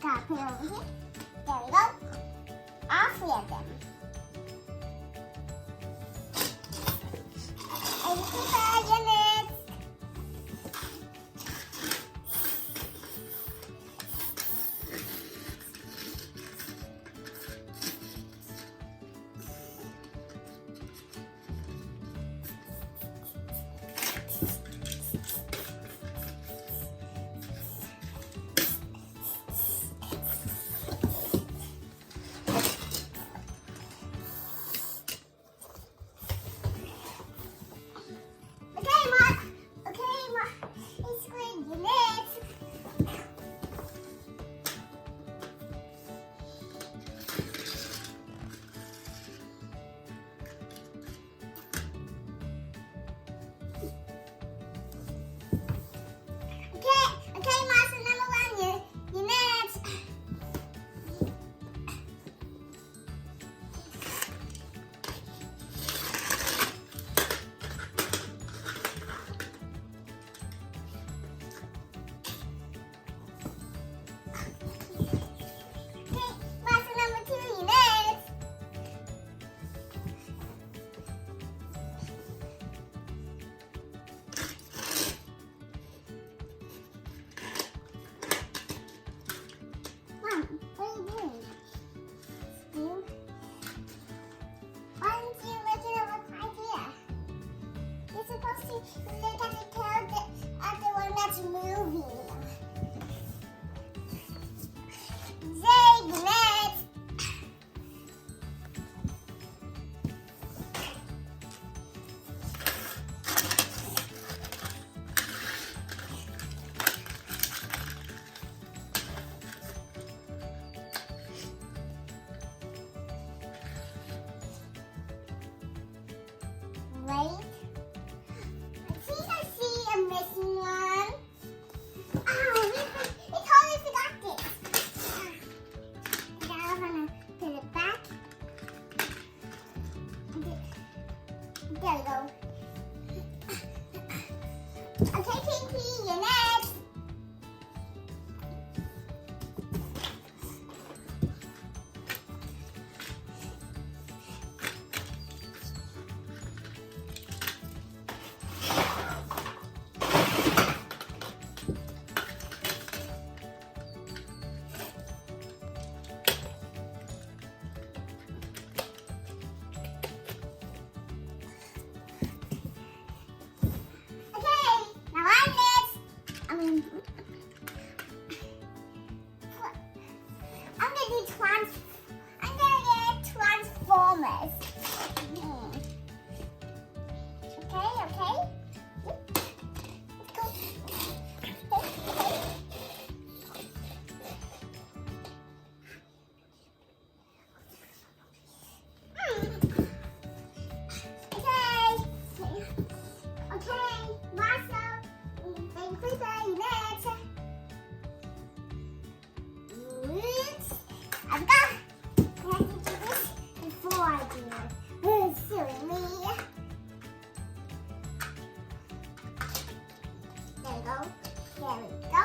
Gotta put it over here. There we go. All three of them. And prepare your mix. Look at the tail of the one that's moving. Zig, let's. Wait. Missing one. Oh, we totally forgot this. Now I'm gonna put it back. There we go. Okay, Pinky, you're next. I'm gonna get Transformers. Okay. Okay, Marcel, thank you for your next. I've got I have to do this before I do it. Oh, silly me. There we go. There we go.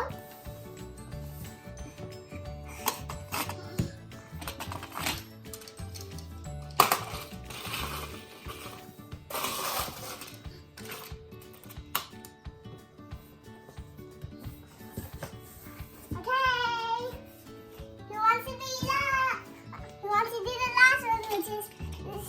Who wants to do the last one, which is this?